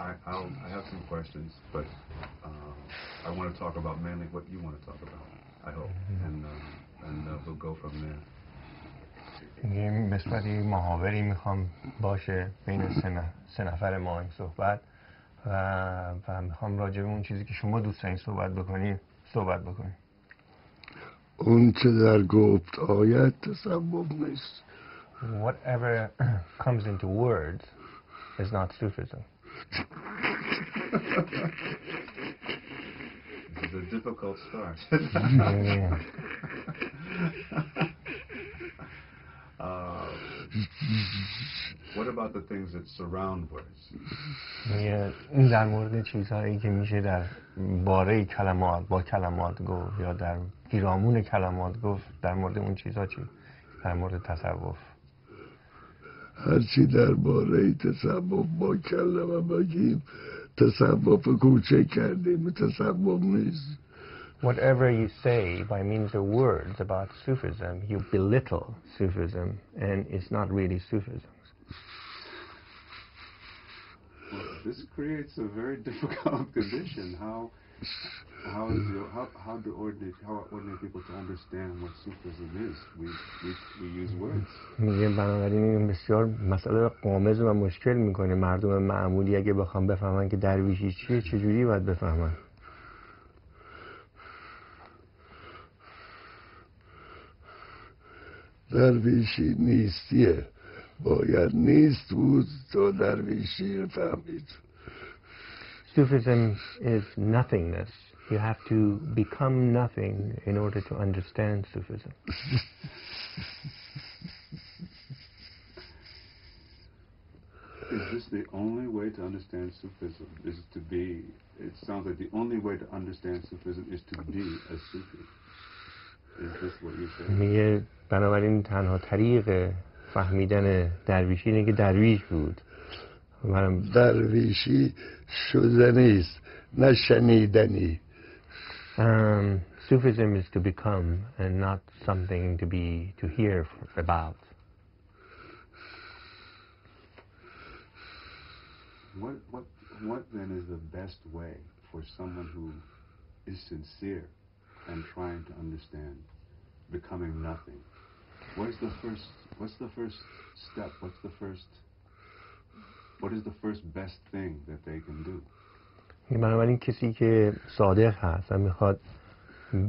I have some questions, but I want to talk about mainly what you want to talk about. I hope, and we'll go from there. یه مثبتی محاوری میخوام باشه بین سه نفر ما این صحبت و میخوام راجع به اون چیزی که شما دوست دارین صحبت بکنیم. اون چه در گفت آیت تصوف نیست. Whatever comes into words is not Sufism. This is a difficult start. What about the things that surround words? در مورد چیزهایی که میشه در باره کلمات با کلمات گفت یا در پیرامون کلمات گفت، در مورد اون چیزها چی؟ در مورد تصوف هرچی در باره تصوف با کلمه بگیم تصوف کوچک کردیم، تصوف نیست. Whatever you say by means of words about Sufism, you belittle Sufism, and it's not really Sufism. Well, this creates a very difficult condition. How do ordinary people to understand what Sufism is? We use words. میگه بنابراین این بسیار مسئله غامض و مشکل میکنه. مردم معمولی اگه بخوام بفهمن که درویشی چیه چجوری باید بفهمن؟ درویشی نیستیه، باید نیست بود تا درویشی فهمید. Sufism is nothingness. You have to become nothing in order to understand Sufism. Is this the only way to understand Sufism? It sounds like the only way to understand Sufism is to be a Sufi. Is this what you're saying? میگه بنابراین تنها طریق فهمیدن درویشی اینه که درویش بود. درویشی شدنیست نه شنیدنی. Sufism is to become and not something to hear about. What then is the best way for someone who is sincere and trying to understand becoming nothing? What's the first step? What is the first best thing that they can do? بنابراین کسی که صادق هست و میخواد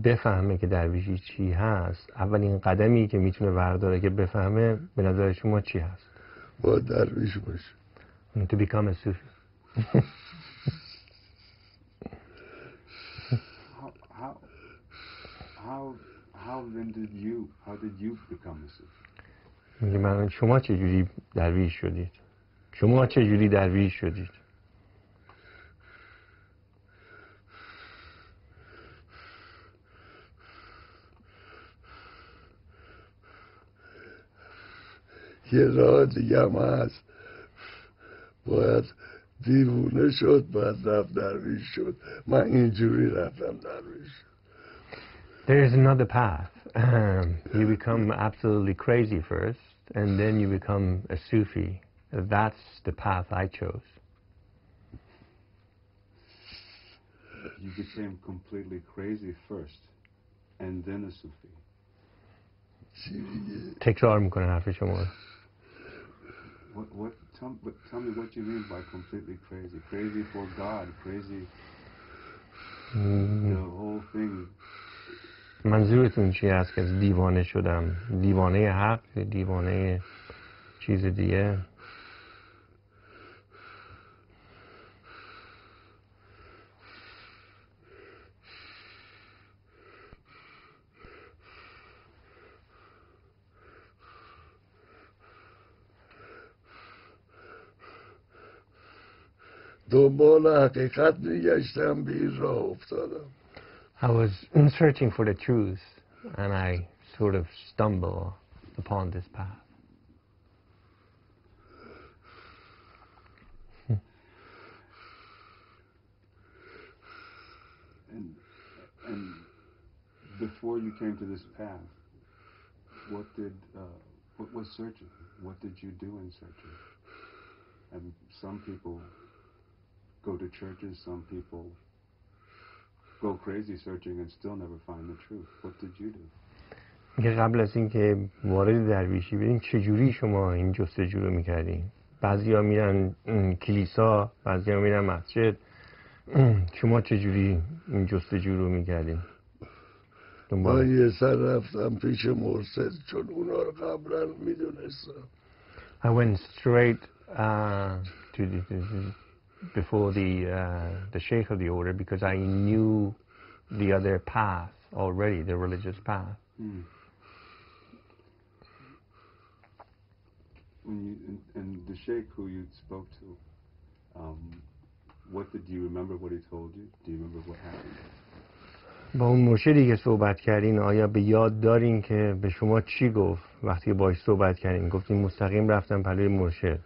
بفهمه که درویشی چی هست، اولین قدمی که میتونه برداره که بفهمه به نظر شما چی هست؟ با درویش باشه. To become a Sufi. How did you become a Sufi? میگه من شما چجوری درویش شدید؟ شما چجوری درویش شدید؟ یه راه دیگه هم هست، باید دیوونه شد باید رفت درویش شد. من اینجوری رفتم درویش. There is another path. You become absolutely crazy first and then you become a Sufi. That's the path I chose. You became completely crazy first and then a Sufi. تکرار میکنه حرف شما. Tell me what you mean by completely crazy. Crazy for God, crazy. The whole thing. منظورتون چی است که دیوانه شدم؟ دیوانه حق، دیوانه چیز دیگه؟ دنبال حقیقت میگشتم به این راه افتادم. I was searching for the truth and I sort of stumbled upon this path. And before you came to this path, what was searching? What did you do in searching? And some people go to churches, some people go crazy searching and still never find the truth. What did you do? میگه قبل از اینکه وارد درویشی برین چجوری شما این جستجو رو میکردین؟ بعضیا میرن کلیسا، بعضیا میرن مسجد. شما چجوری این جستجو رو میکردین؟ من یه سر رفتم پیش مرسد چون اونا رو قبلا میدونستم. I went straight before the sheikh of the order because I knew the other path already, the religious path. And the sheikh who you spoke to, do you remember what he told you? Do you remember what happened? با اون مرشدی که صحبت کردین آیا به یاد دارین که به شما چی گفت وقتی باهاش صحبت کردین؟ گفتین مستقیم رفتم پلوی مرشد.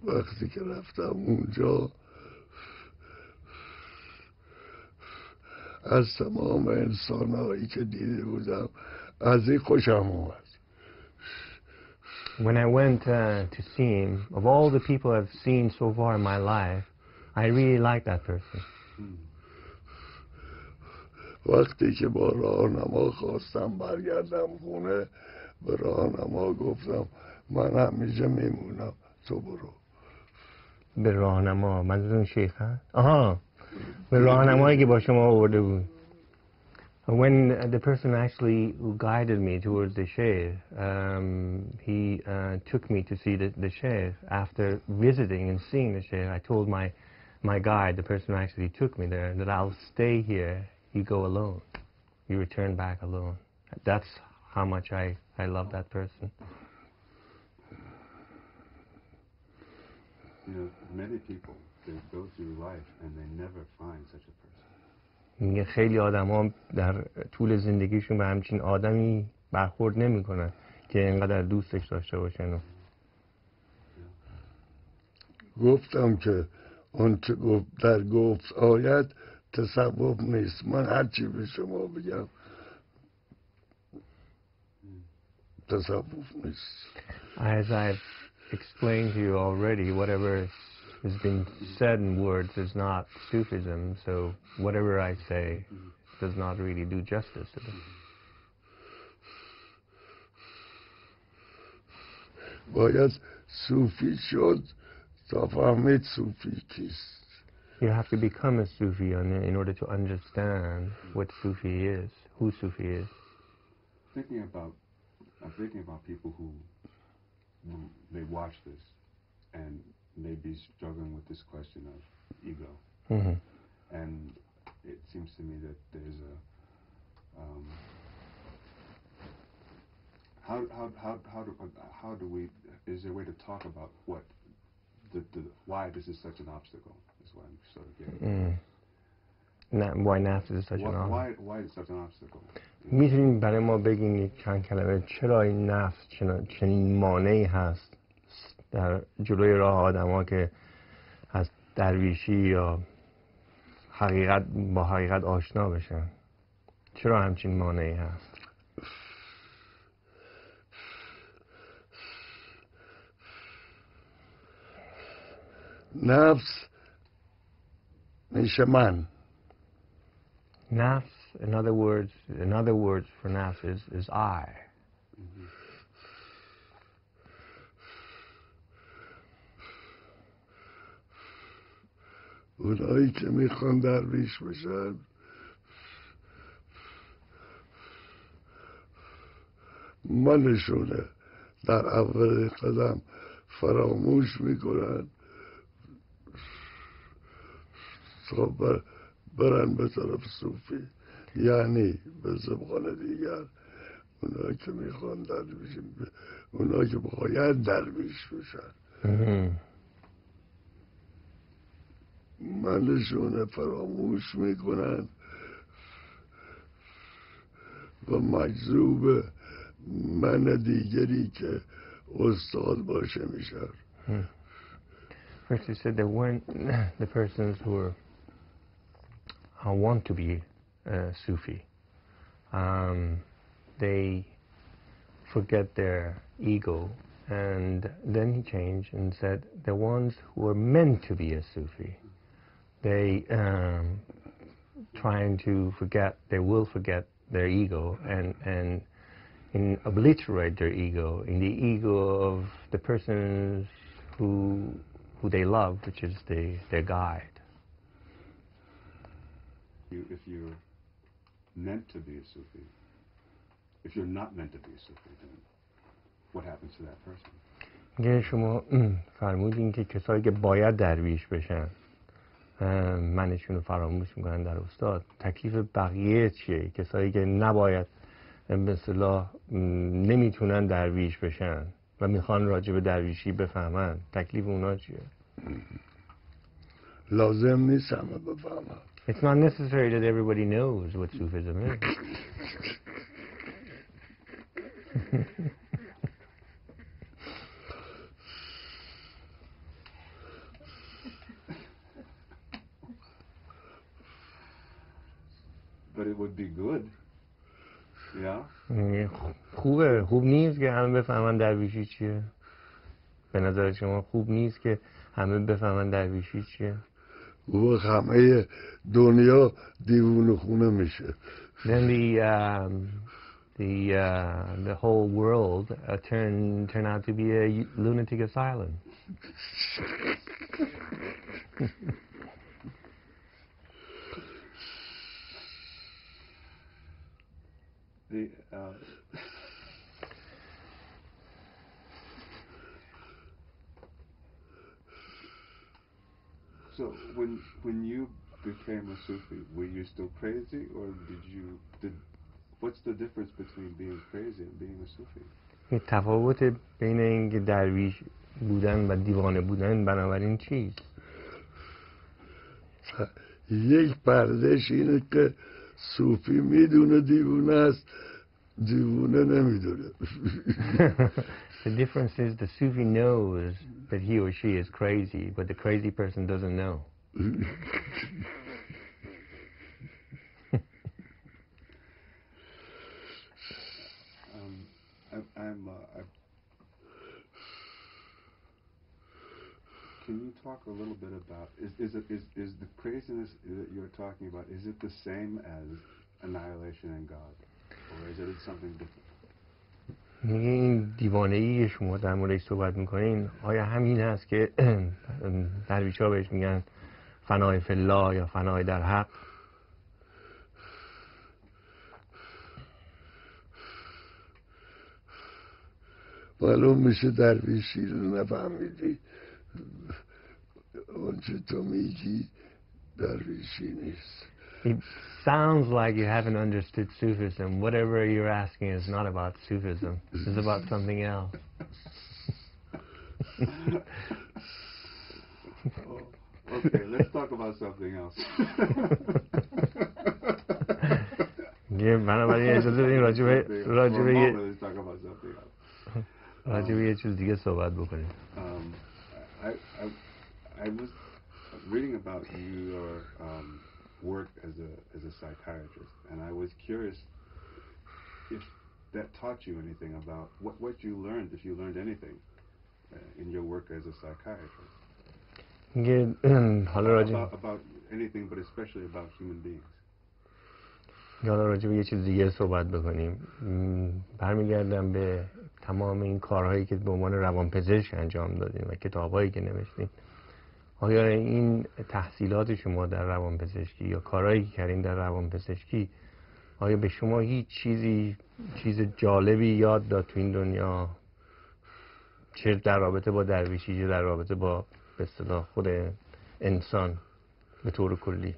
وقتی که رفتم اونجا از تمام انسانهایی که دیده بودم از این خوشم اومد. When I went to see him, of all the people I've seen so far in my life, I really like that person. وقتی که با راهنما خواستم برگردم خونه به راهنما گفتم من همینجا میمونم تو برو. به راهنما منظورتون شیخ هست؟ آها، به راهنمایی که با شما آورده بود. When the person actually who guided me towards the sheikh, he took me to see the sheikh. After visiting and seeing the sheikh, I told my guide, the person who actually took me there, that I'll stay here. You go alone. You return back alone. That's how much I love that person. You know, many people, they go through life and they never find such a person. میگه خیلی آدم‌ها در طول زندگیشون به همچین آدمی برخورد نمی‌کنن که اینقدر دوستش داشته باشن. گفتم که اون چه در گفت آیت تصوف نیست. من هرچی به شما بگم تصوف نیست. As I've explained to you already, whatever has been said in words is not Sufism, so whatever I say does not really do justice to them. باید صوفی شد تا فهمید صوفی کیست. You have to become a Sufi in order to understand what Sufi is, who Sufi is. I'm thinking about people who they watch this and may be struggling with this question of ego. Mm-hmm. And it seems to me that there's a how do we, is there a way to talk about what why this is such an obstacle is what I'm sort of getting Why nafs is such an obstacle? Why is it such an obstacle? میتونید برای ما بگین چند کلمه چرا این نفس چنین مانعی هست در جلوی راه آدم‌ها که از درویشی یا با حقیقت آشنا بشن؟ چرا همچین مانعی هست؟ نفس میشه من. Nafs, another words for nafs is I. اونایی که میخوان درویش بشن منشونه در اول قدم فراموش میکنن تا برن به طرف صوفی. یعنی به زبان دیگر اونایی که میخوان درویش، اونایی که باید درویش بشن منشونه فراموش میکنن و مجذوب من دیگری که استاد باشه میشن. First he said that when the persons who want to be Sufi, they forget their ego and then he changed and said the ones who are meant to be a Sufi, they trying to forget, they will forget their ego and obliterate their ego in the ego of the persons who they love, which is their guide. If you're meant to be a Sufi, if you're not meant to be a Sufi, then what happens to that person? میگه شما فرمودین که کسایی که باید درویش بشن منشون رو فراموش میکنن در استاد. تکلیف بقیه چیه؟ کسایی که نباید به اصطلاح نمیتونن درویش بشن و میخوان راجع به درویشی بفهمن، تکلیف اونا چیه؟ لازم نیست همه بفهمن. It's not necessary that everybody knows what Sufism is. But it would be good. Yeah? خوب نیست که همه بفهمن درویشی چیه؟ به نظر شما خوب نیست که همه بفهمن درویشی چیه؟ و همه دنیا دیوونه خونه میشه. Then the whole world turn out to be a lunatic asylum. So when you became a Sufi, were you still crazy, or what's the difference between being crazy and being a Sufi? تفاوت بین اینکه درویش بودن و دیوانه بودن بنابراین چیست؟ یک پردهش اینه که صوفی میدونه دیوونه است، دیوونه نمیدونه. The difference is the Sufi knows that he or she is crazy, but the crazy person doesn't know. Can you talk a little bit about is the craziness that you're talking about, is it the same as annihilation and God, or is it something different? این دیوانه‌ای شما در موردش صحبت میکنین آیا همین هست که درویش‌ها بهش میگن فنای فی الله یا فنای در حق؟ معلوم میشه درویشی رو نفهمیدی، اونچه تو میگی درویشی نیست. It sounds like you haven't understood Sufism. Whatever you're asking is not about Sufism. It's about something else. Okay, let's talk about something else. بنابراین اجازه بدین راجع به یه چیز دیگه صحبت بکنیم. I was reading about your work as a psychiatrist, and I was curious if that taught you anything about what you learned, if you learned anything in your work as a psychiatrist. About anything, but especially about human beings. حالا راجع به یه چیز دیگه صحبت بکنیم. برمیگردم به تمام این کارهایی که به عنوان روانپزشک انجام دادیم و کتابایی که نوشتیم. آیا این تحصیلات شما در روانپزشکی یا کارهایی که کردین در روانپزشکی آیا به شما هیچ چیز جالبی یاد داد تو این دنیا، چه در رابطه با درویشی چه در رابطه با به اصطلاح خود انسان به طور کلی؟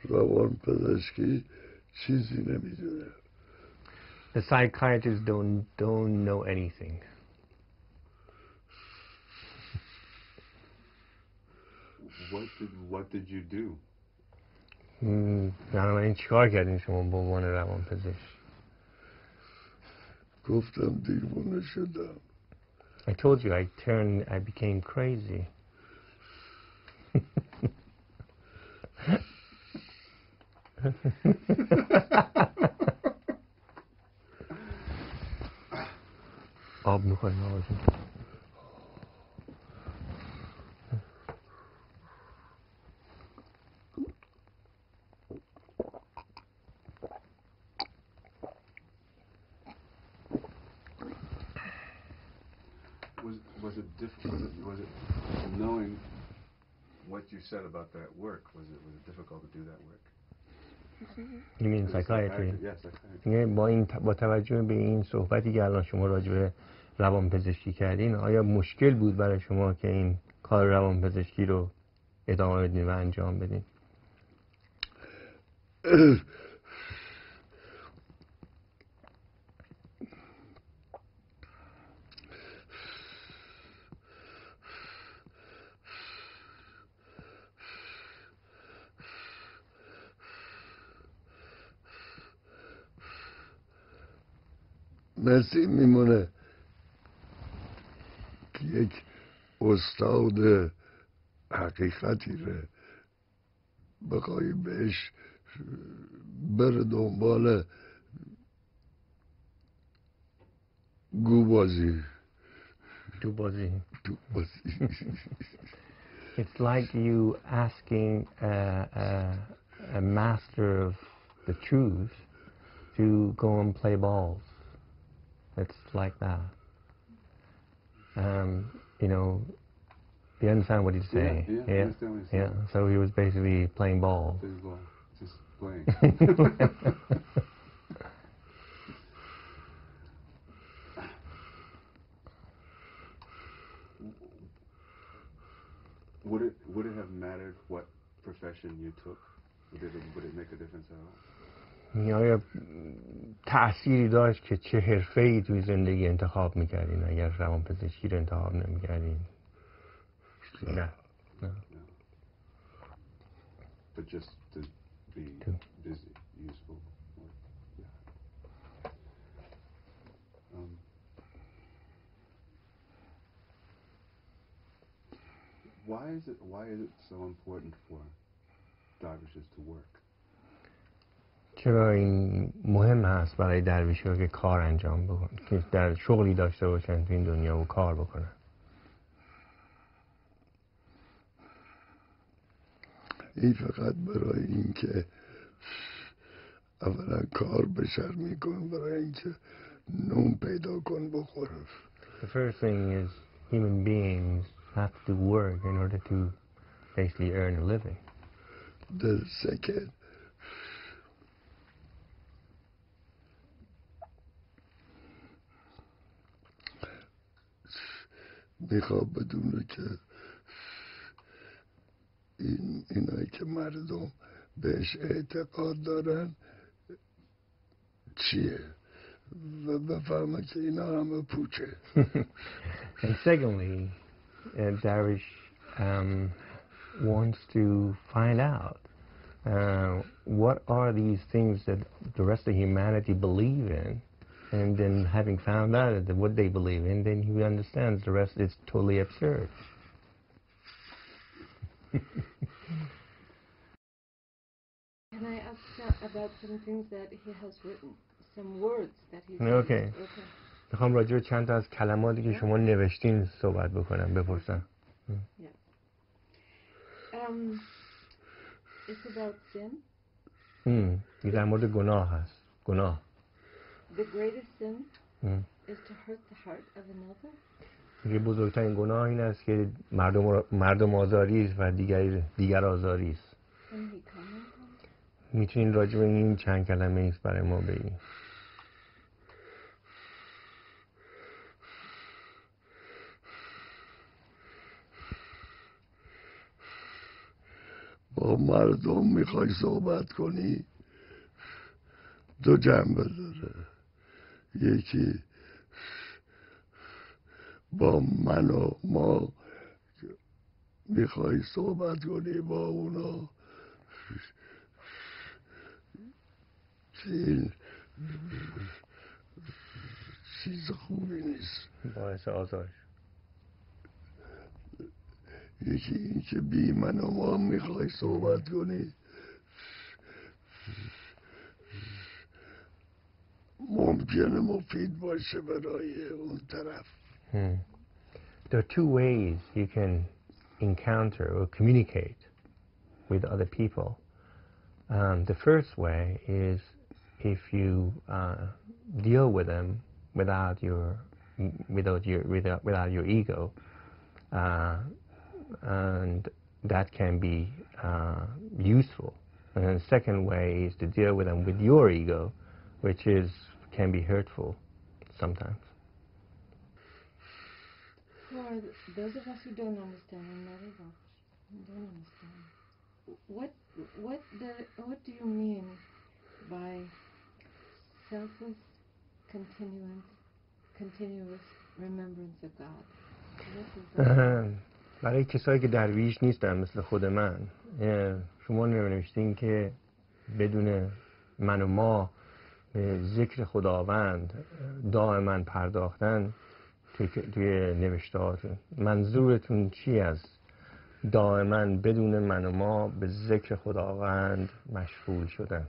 روانپزشکی چیزی نمیدونه. The psychiatrists don't know anything. What did you do? بنابراین چیکار کردین شما به عنوان روانپزشک؟ گفتم دیوانه شدم. I told you I became crazy. آب میخوریم آقا جون. Was it difficult? Was it knowing what you said about that work? Was it difficult to do that work? You mean psychiatry? Yes, psychiatry. با توجه به این صحبتی که الان شما راجع به روانپزشکی کردین، آیا مشکل بود برای شما که این کار روانپزشکی رو ادامه بدین و انجام بدین؟ مثل میمونه که یک استاد حقیقتی ره بخوای بهش بره دنبال گوبازی. It's like you asking a master of the truth to go and play balls. It's like that. You know, you understand what he's saying? Yeah, I understand what he's saying. Yeah, so he was basically playing ball. Just playing. Would it have mattered what profession you took? Would it make a difference at all? آیا تأثیری داشت که چه حرفه‌ای توی زندگی انتخاب می‌کردین اگر روانپزشکی رو انتخاب نمی‌کردین؟ نه. But just to be busy, useful. Yeah. Why is it so important for dervishes to work? چرا این مهم هست برای درویش‌ها که کار انجام بکنن، که در شغلی داشته باشن تو این دنیا و کار بکنن؟ این فقط برای این که اولا کار بشر میکن، برای این که نون پیدا کن بخورن. The first thing is human beings have to work in order to basically earn a living. The second, میخواد بدونه که اینایی که مردم بهش اعتقاد دارن چیه و بفهمه که اینا همه پوچه. And secondly, Darwish wants to find out what are these things that the rest of humanity believe in, and then having found out that what they believe in, then he understands the rest is totally absurd. Can I ask about some things that he has written, some words that he's Okay. میخوام راجع به چند تا از کلماتی که شما نوشتین صحبت بکنم، بپرسم. It's about sin. این در مورد گناه هست. گناه. The greatest sin is to hurt the heart of another. میگه بزرگترین گناه این است که مردم آزاری است و دیگر آزاری است. میتونین راجع به این چند کلمه ایست برای ما بگین؟ با مردم میخوای صحبت کنی دو جنبه داره. یکی با من و ما میخوای صحبت کنی با اونا، این چیز خوبی نیست، باعث آزار. یکی این که بی من و ما میخوای صحبت کنی ممکنه مفید باشه برای اون طرف. There are two ways you can encounter or communicate with other people. The first way is if you deal with them without your ego, and that can be useful. And then the second way is to deal with them with your ego, which can be hurtful sometimes. For those of us who don't understand, and not of us who don't understand, what do you mean by selfless, continuous remembrance of God? What does that mean? برای کسایی که درویش نیستن مثل خود من، شما نوشتین که بدون من و ما به ذکر خداوند دائما پرداختن توی نوشتهاتون. منظورتون چی از دائما بدون من و ما به ذکر خداوند مشغول شدن؟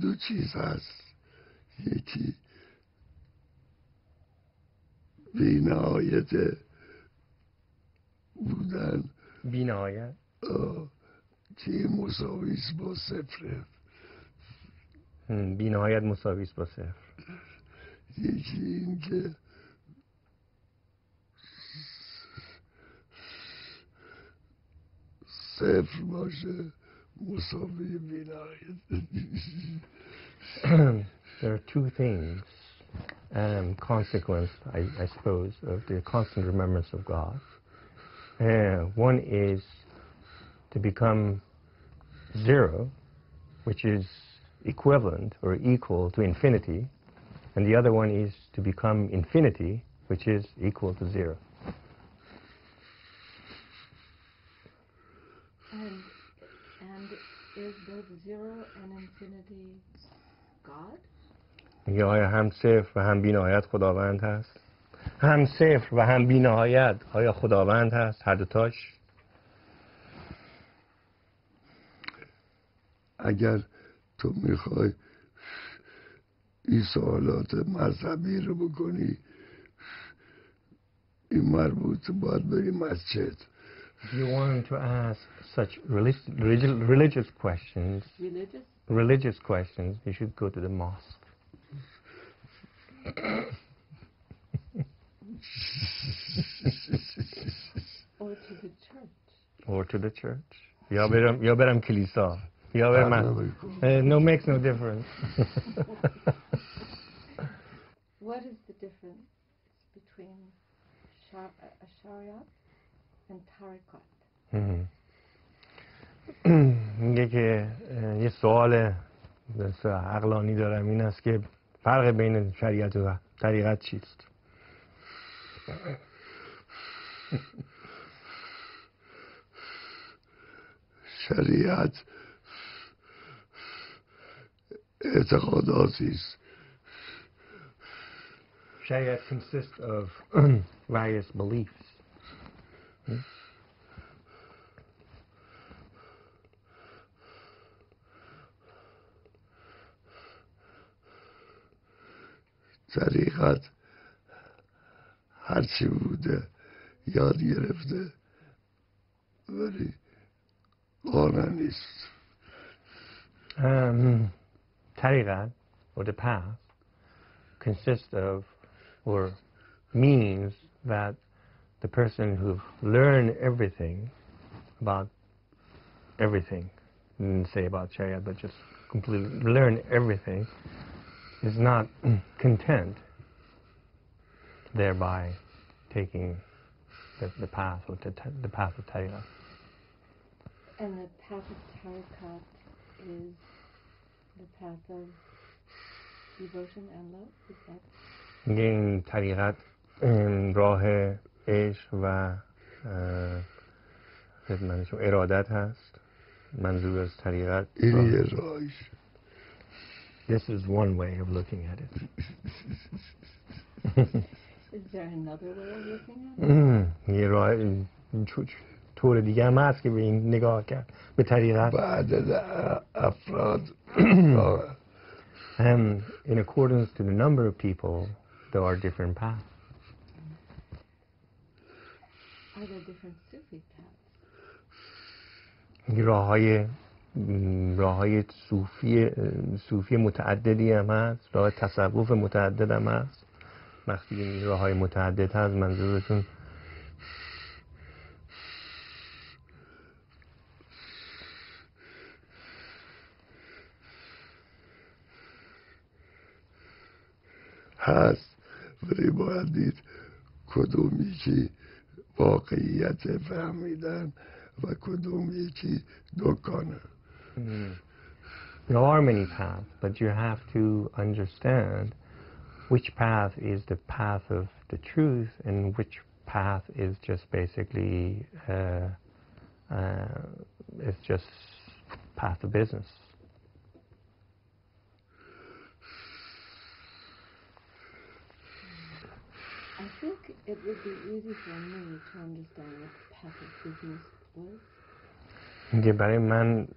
دو چیز هست، یکی بی‌نهایت بودن، بی‌نهایت که مساویس با صفره. بی‌نهایت مساویس با صفر. یکی این که صفر باشه مساوی بی‌نهایت. There are two things, consequence, I suppose, of the constant remembrance of God. One is to become zero, which is equivalent or equal to infinity, and the other one is to become infinity, which is equal to zero. And is both zero and infinity God? میگه آیا هم صفر و هم بی‌نهایت خداوند هست؟ هم صفر و هم بی‌نهایت آیا خداوند هست؟ هر دوتاش؟ اگر تو میخوای این سوالات مذهبی رو بکنی، این مربوط باید بری مسجد. If you want to ask such religious questions, you should go to the mosque. Or to the church. یا برم کلیسا. یا برم. No, makes no difference. What is the difference between Shariat and Tariqat? میگه که یه سوال عقلانی دارم، این است که فرق بین شریعت و طریقت چیست؟ شریعت اعتقاداتی است. Shariat consists of various beliefs. طریقت هرچی بوده یاد گرفته ولی قانع نیست. Tariqat, or the path, consists of, or means that the person who learned everything about everything, didn't say about Shariat, but just completely learn everything, is not content thereby taking the path, or the path of Tariqat. And the path of Tariqat is the path of devotion and love, is that? این طریقت راه عشق و خدمتشون ارادت هست. منظور از طریقت این یه راهش. This is one way of looking at it. Is there another way of looking at it? یه راه طور دیگه هم هست که به این نگاه کرد به طریقت. بعد افراد In accordance to the number of people, there are different paths. Are there different Sufi paths? راههای صوفی متعددی هم هست، راه تصوف متعدد هم هست. وقتی این راههای متعدد هست منظورتون هست، ولی باید دید کدومی که واقعیت فهمیدن و کدومی که دکانه. There are many paths, but you have to understand which path is the path of the truth and which path is just basically it's just path of business. I think it would be easy for me to understand what the path of business was. میگه برای من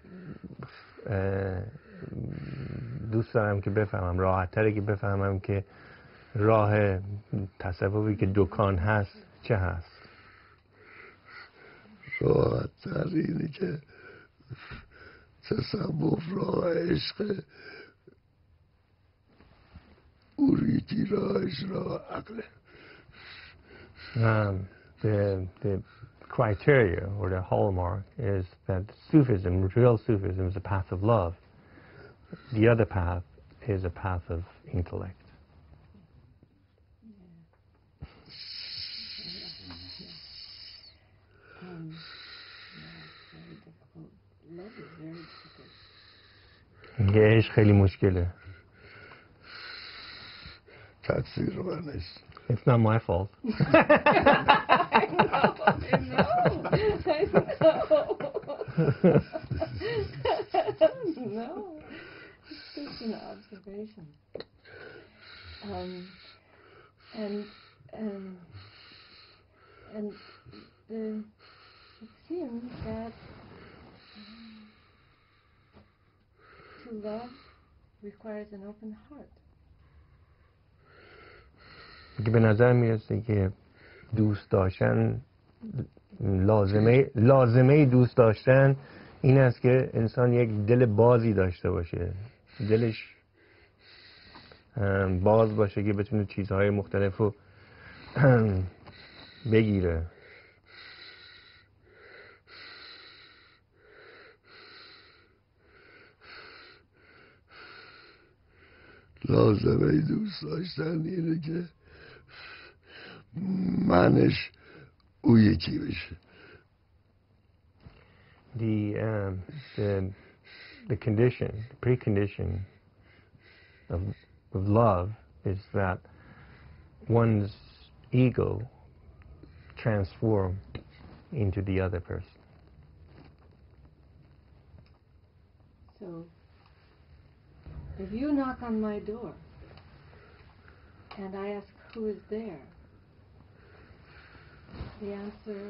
دوست دارم که بفهمم، راحت تره که بفهمم که راه تصوفی که دکان هست چه هست. راحت تر اینه که تصوف راه عشق، اوریتی راهش راه عقله. The criteria or the hallmark is that Sufism, real Sufism, is a path of love. The other path is a path of intellect. Very difficult. Love is very difficult. عشق خیلی مشکله. تقصیر من نیست. It's not my fault. I know. No. It's just an observation. And it seems that to love requires an open heart. که به نظر میرسه که دوست داشتن لازمه دوست داشتن این است که انسان یک دل بازی داشته باشه، دلش باز باشه که بتونه چیزهای مختلف رو بگیره. لازمه دوست داشتن اینه که منش او یکی بشه. The condition, the precondition of love is that one's ego transform into the other person. So, if you knock on my door and I ask who is there, the answer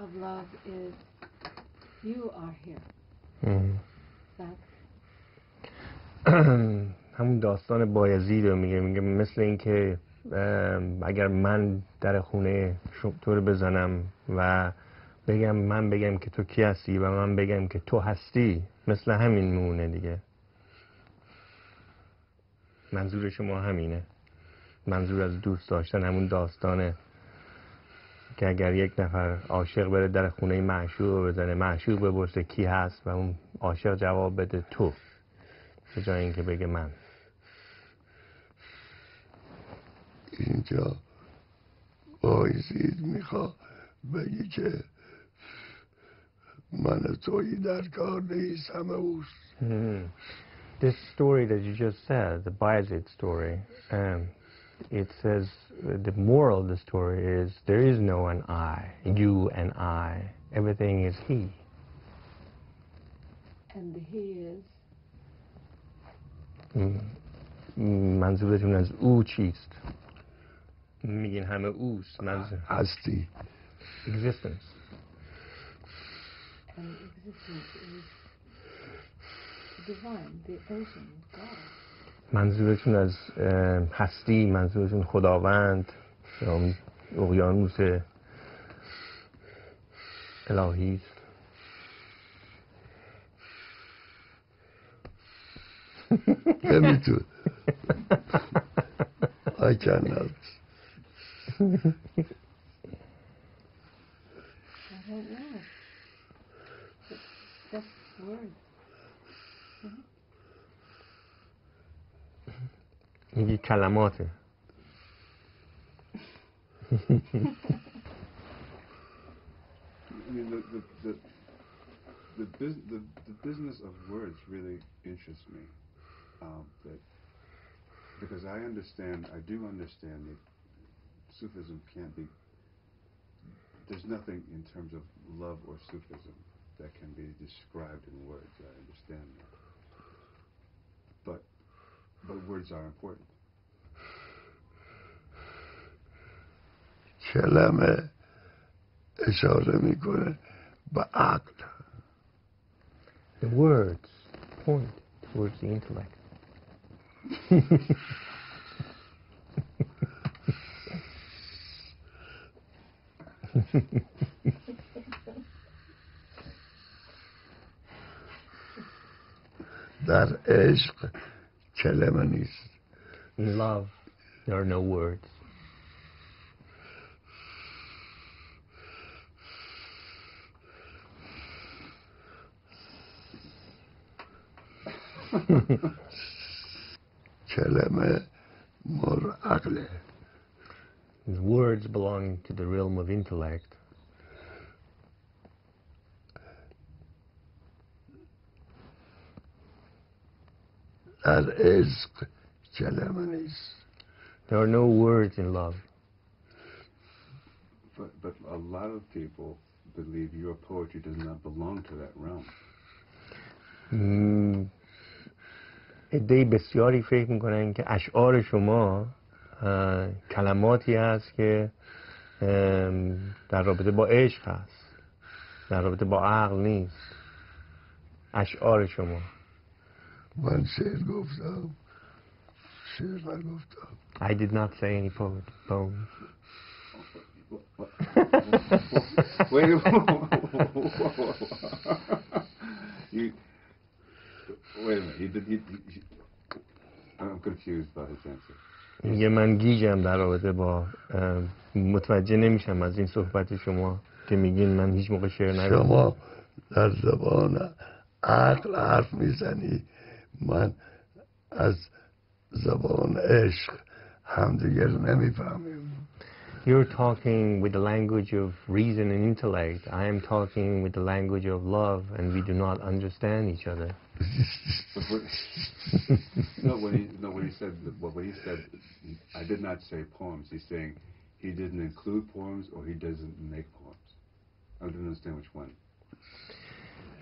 of love is you are here. همون داستان بایزید رو میگه مثل این که اگر من در خونه تو رو بزنم و بگم که تو کی هستی و من بگم که تو هستی، مثل همین مونه دیگه. منظور شما همینه. منظور از دوست داشتن همون داستانه که اگر یک نفر عاشق بره در خونه معشوق رو بزنه، معشوق بپرسه کی هست و اون عاشق جواب بده تو، به جای اینکه بگه من. اینجا بایزید میخوا بگی که من تویی در کار نیست، همه اوست. This story that you just said, the Bayezid story, it says the moral of the story is there is no an I, you and I. Everything is he. And the he is? منظورتون از او چیست؟ میگین همه اوست. منظور هستی. existence. And existence is divine, the ocean, God. منظورتون از هستی، منظورتون خداوند یا اقیانوس الهی است؟ نمیتون. I cannot. I don't know. It's just words. میگی کلماته. I mean, the business of words really interests me. Because I do understand that Sufism can't be. There's nothing in terms of love or Sufism that can be described in words. I understand that. But words are important. کلمه اشاره میکنه به عقل. The words point towards the intellect. در عشق کلمه نیست. In love, there are no words. کلمه مر عقله. The words belong to the realm of intellect. در عشق کلمه نیست. There are no words in love. But a lot of people believe your poetry does not belong to that realm. عده‌ای بسیاری فکر میکنن که اشعار شما کلماتی هست که در رابطه با عشق هست، در رابطه با عقل نیست. اشعار شما. من شعر گفتم؟ شعر نگفتم. I did not say any poems. Wait, wait a minute. I'm confused by his answer. میگه من گیجم در رابطه با متوجه نمیشم از این صحبت شما که میگین من هیچ موقع شعر نگفتم. شما در زبان عقل حرف میزنی، من از زبان عشق همدیگر نمیفهمیم. You're talking with the language of reason and intellect. I am talking with the language of love, and we do not understand each other. When he said, I did not say poems. He's saying he didn't include poems or he doesn't make poems. I don't understand which one.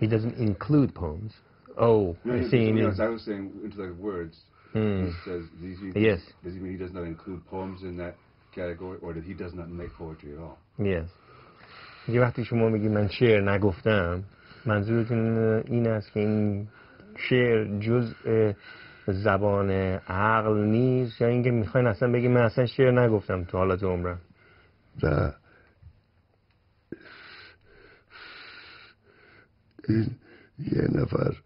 He doesn't include poems. Oh, No, I see. Yes, I was saying into like words. He says, Yes. Does he mean he does not include poems in that category, or that he does not make poetry at all? Yes. یه وقتی شما میگی من شعر نگفتم، منظورتون این است که این شعر جزء زبان عقل نیست، یا اینکه میخواین اصلا بگی من اصلا شعر نگفتم تو حالت عمرم؟ نه، این یه نفر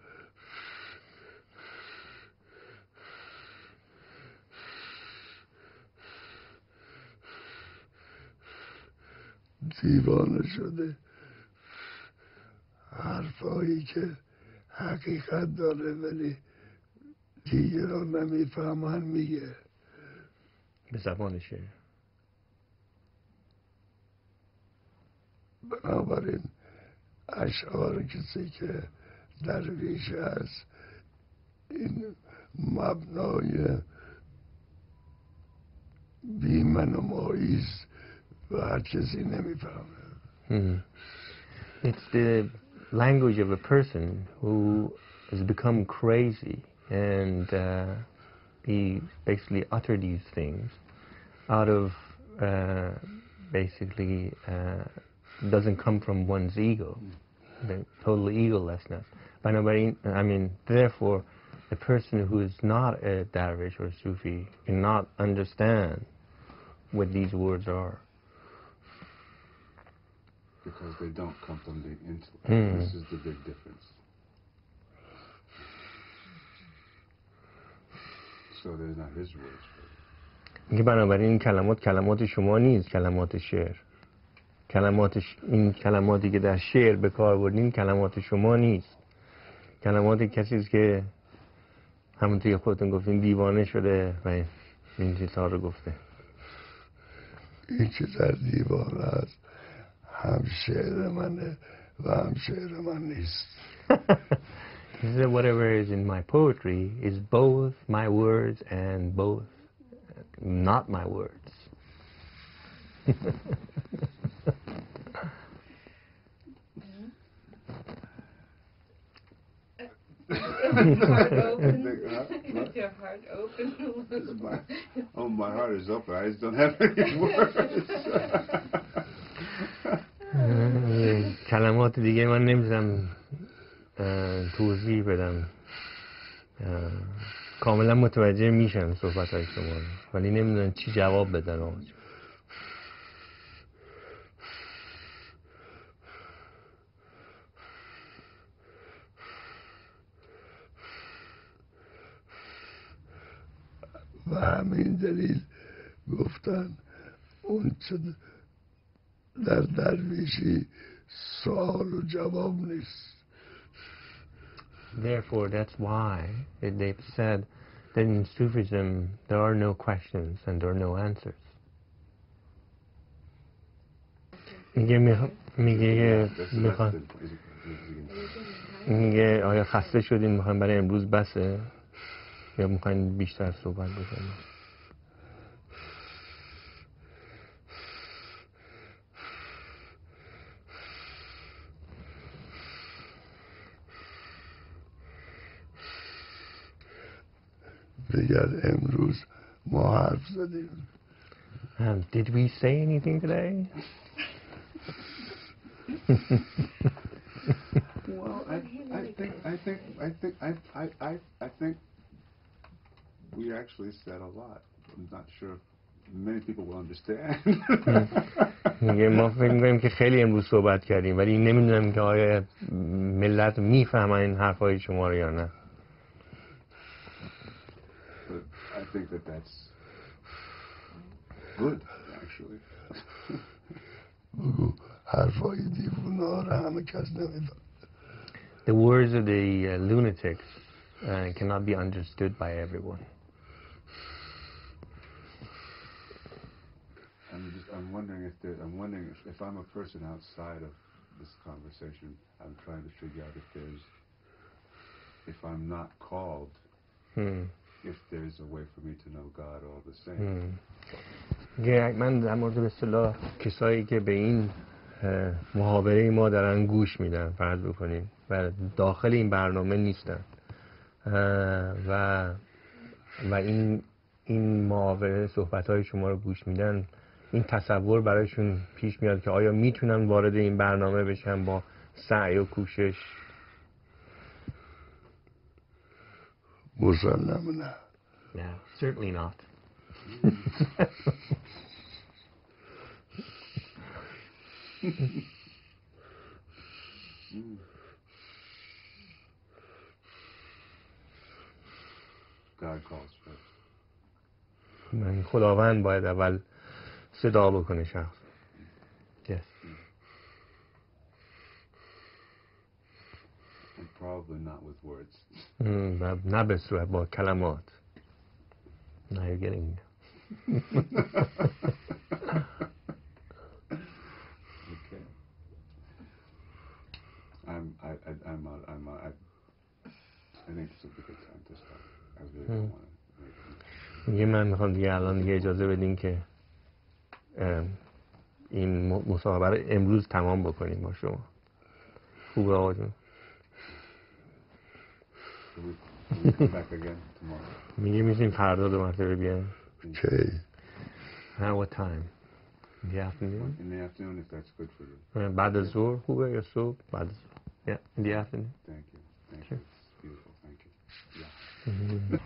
دیوانه شده، حرفایی که حقیقت داره ولی دیگران نمیفهمن میگه. به زبان شعر. بنابراین اشعار کسی که درویش است این مبنای بی‌منمایی است و هر کسی نمیفهمه. It's the language of a person who has become crazy and he basically uttered these things out of basically doesn't come from one's ego, the total egolessness. بنابراین I mean therefore a person who is not a dervish or Sufi cannot understand what these words are. Because they don't come from the intellect. This is the big difference. So they're not his words. میگه بنابراین این کلمات شما نیست، کلمات شعر. این کلماتی که در شعر به کار بردین کلمات شما نیست. کلمات کسی است که همونطور که خودتون گفتین دیوانه شده و این چیزها رو گفته. این که در دیوانه است هم شعر منه و هم شعر من نیست. He said whatever is in my poetry is both my words and both not my words. Is your heart open? My heart is open. I just don't have any words. کلمات دیگه من نمی‌تونم توضیح بدم. کاملا متوجه میشن صحبت‌های شما ولی نمیدونن چی جواب بدن. آقا و همین دلیل گفتن اون چه در درویشی سوال و جواب نیست. Therefore, that's why they've said that in Sufism there are no questions and there are no answers. میگه آیا خسته شدین میخواین برای امروز بسه یا میخواین بیشتر صحبت بکنیم؟ دیگر امروز ما حرف زدیم. Did we say anything today? Well, I think we actually said a lot. I'm not sure many people will understand. میگه ما فکر می‌کنیم که خیلی امروز صحبت کردیم ولی نمیدونم که آیا ملت میفهمن این حرفای شما رو یا نه. But I think that's good, actually. بگو حرفای دیوونا رو همه کس نمیفهم. The words of the lunatics cannot be understood by everyone. I'm wondering if I'm a person outside of this conversation. I'm trying to figure out if I'm not called, if there's a way for me to know God all the same. من در مورد به اصطلاح کسایی که به این محاوره ما دارن گوش میدن فرض بکنیم و داخل این برنامه نیستن و این محاوره صحبت‌های شما رو گوش میدن، این تصور برایشون پیش میاد که آیا میتونن وارد این برنامه بشن با سعی و کوشش؟ مسلماً نه. No, certainly not. God calls first. من خداوند باید اول صدا بکنه شخص. Yes. And probably not with words. نه به صورت با کلمات. Now you're getting. Okay. I think it's a good time to start. I really don't want to. میگه من میخوام دیگه الان دیگه اجازه بدین که این مصاحبه رو امروز تمام بکنیم با شما. خوبه آقا جون؟ You come back again tomorrow. میگه میتونیم فردا 2 مرتبه بیایم. Okay. What time? In the afternoon? In the afternoon, if that's good for you. بعد از ظهر خوبه یا صبح؟ بعد از ظهر. Yeah, in the afternoon. Thank you. Thank you. It's beautiful. Thank you. Yeah.